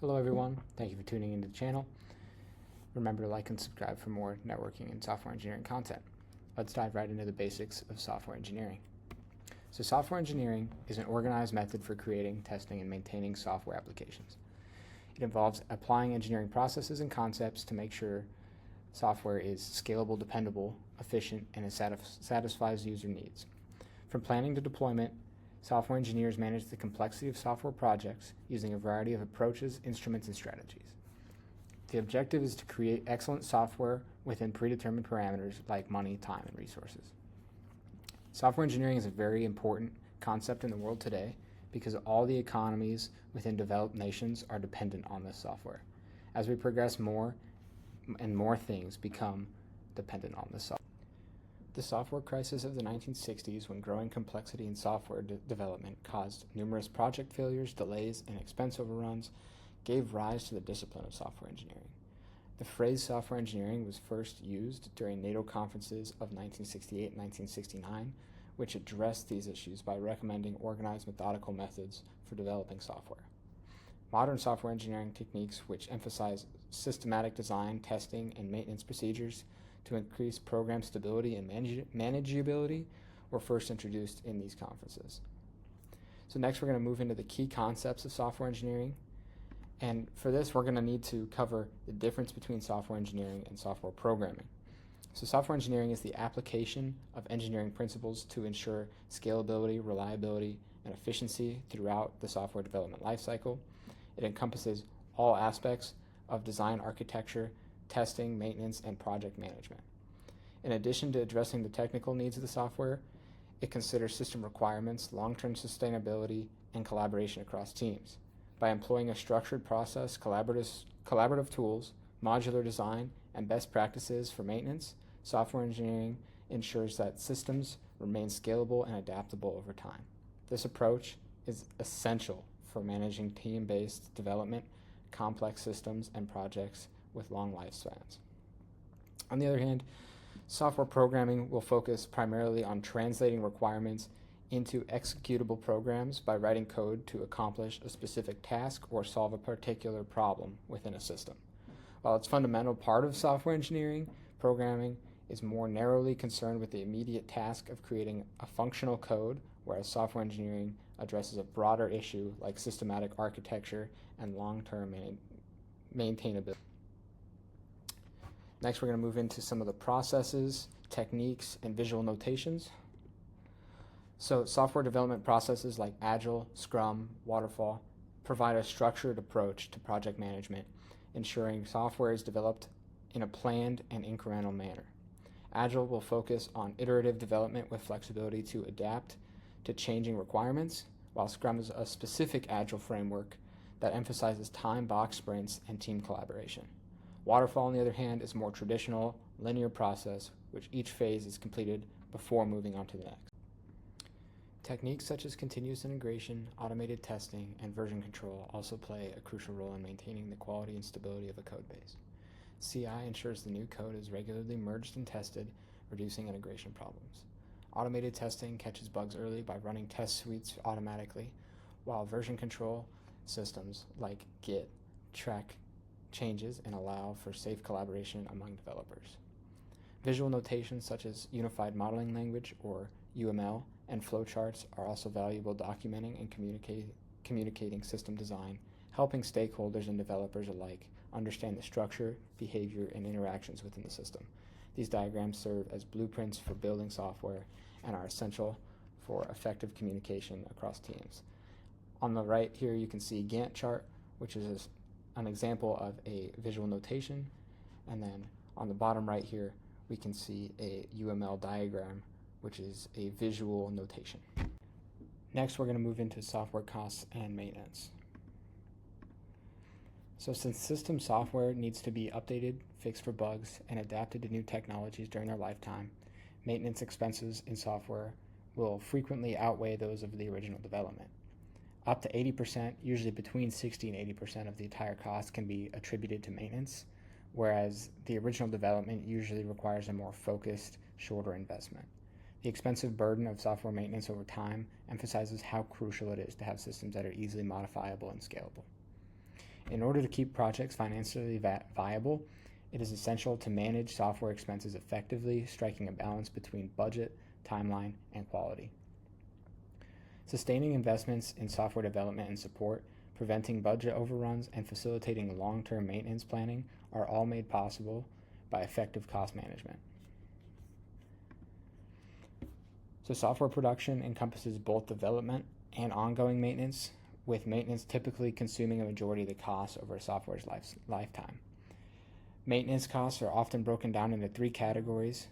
Hello everyone, thank you for tuning into the channel. Remember to like and subscribe for more networking and software engineering content. Let's dive right into the basics of software engineering. So software engineering is an organized method for creating, testing, and maintaining software applications. It involves applying engineering processes and concepts to make sure software is scalable, dependable, efficient, and it satisfies user needs. From planning to deployment, software engineers manage the complexity of software projects using a variety of approaches, instruments, and strategies. The objective is to create excellent software within predetermined parameters like money, time, and resources. Software engineering is a very important concept in the world today because all the economies within developed nations are dependent on this software. As we progress, more and more things become dependent on this software. The software crisis of the 1960s, when growing complexity in software development caused numerous project failures, delays, and expense overruns, gave rise to the discipline of software engineering. The phrase software engineering was first used during NATO conferences of 1968 and 1969, which addressed these issues by recommending organized methodical methods for developing software. Modern software engineering techniques, which emphasize systematic design, testing, and maintenance procedures to increase program stability and manageability, were first introduced in these conferences. So next we're going to move into the key concepts of software engineering. And for this, we're going to need to cover the difference between software engineering and software programming. So software engineering is the application of engineering principles to ensure scalability, reliability, and efficiency throughout the software development lifecycle. It encompasses all aspects of design architecture, testing, maintenance, and project management. In addition to addressing the technical needs of the software, it considers system requirements, long-term sustainability, and collaboration across teams. By employing a structured process, collaborative tools, modular design, and best practices for maintenance, software engineering ensures that systems remain scalable and adaptable over time. This approach is essential for managing team-based development, complex systems, and projects with long lifespans. On the other hand, software programming will focus primarily on translating requirements into executable programs by writing code to accomplish a specific task or solve a particular problem within a system. While it's a fundamental part of software engineering, programming is more narrowly concerned with the immediate task of creating a functional code, whereas software engineering addresses a broader issue like systematic architecture and long-term maintainability. Next, we're going to move into some of the processes, techniques, and visual notations. So software development processes like Agile, Scrum, Waterfall provide a structured approach to project management, ensuring software is developed in a planned and incremental manner. Agile will focus on iterative development with flexibility to adapt to changing requirements, while Scrum is a specific Agile framework that emphasizes time-box sprints and team collaboration. Waterfall, on the other hand, is a more traditional, linear process, which each phase is completed before moving on to the next. Techniques such as continuous integration, automated testing, and version control also play a crucial role in maintaining the quality and stability of a code base. CI ensures the new code is regularly merged and tested, reducing integration problems. Automated testing catches bugs early by running test suites automatically, while version control systems like Git track changes and allow for safe collaboration among developers. Visual notations such as Unified Modeling Language, or UML, and flowcharts are also valuable documenting and communicating system design, helping stakeholders and developers alike understand the structure, behavior, and interactions within the system. These diagrams serve as blueprints for building software and are essential for effective communication across teams. On the right here you can see Gantt chart, which is an example of a visual notation, and then on the bottom right here we can see a UML diagram, which is a visual notation. Next, we're going to move into software costs and maintenance. So since system software needs to be updated, fixed for bugs, and adapted to new technologies during their lifetime, maintenance expenses in software will frequently outweigh those of the original development. Up to 80%, usually between 60 and 80% of the entire cost can be attributed to maintenance, whereas the original development usually requires a more focused, shorter investment. The expensive burden of software maintenance over time emphasizes how crucial it is to have systems that are easily modifiable and scalable. In order to keep projects financially viable, it is essential to manage software expenses effectively, striking a balance between budget, timeline, and quality. Sustaining investments in software development and support, preventing budget overruns, and facilitating long-term maintenance planning are all made possible by effective cost management. So software production encompasses both development and ongoing maintenance, with maintenance typically consuming a majority of the costs over a software's lifetime. Maintenance costs are often broken down into three categories: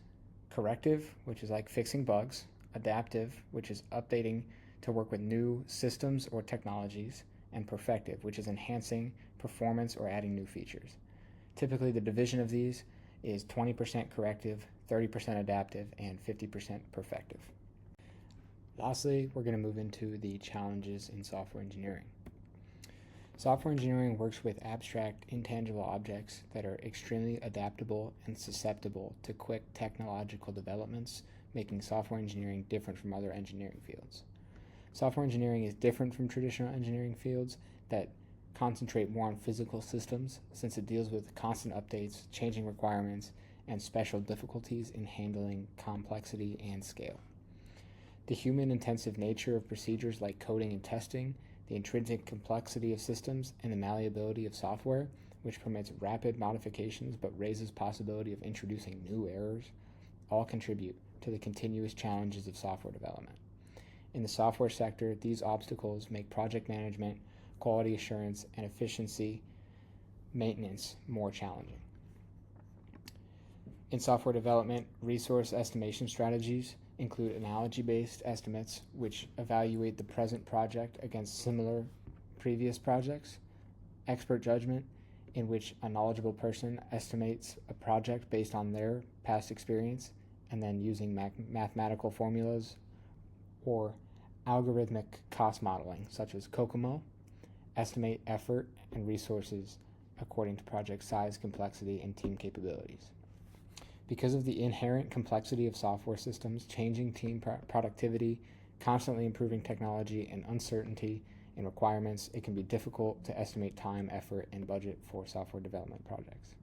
corrective, which is like fixing bugs; adaptive, which is updating to work with new systems or technologies; and perfective, which is enhancing performance or adding new features. Typically, the division of these is 20% corrective, 30% adaptive, and 50% perfective. Lastly, we're going to move into the challenges in software engineering. Software engineering works with abstract, intangible objects that are extremely adaptable and susceptible to quick technological developments, making software engineering different from other engineering fields. Software engineering is different from traditional engineering fields that concentrate more on physical systems, since it deals with constant updates, changing requirements, and special difficulties in handling complexity and scale. The human-intensive nature of procedures like coding and testing, the intrinsic complexity of systems, and the malleability of software, which permits rapid modifications but raises possibility of introducing new errors, all contribute to the continuous challenges of software development. In the software sector, these obstacles make project management, quality assurance, and efficiency maintenance more challenging. In software development, resource estimation strategies include analogy-based estimates, which evaluate the present project against similar previous projects; expert judgment, in which a knowledgeable person estimates a project based on their past experience and then using mathematical formulas; or algorithmic cost modeling, such as COCOMO, estimate effort and resources according to project size, complexity, and team capabilities. Because of the inherent complexity of software systems, changing team productivity, constantly improving technology, and uncertainty in requirements, it can be difficult to estimate time, effort, and budget for software development projects.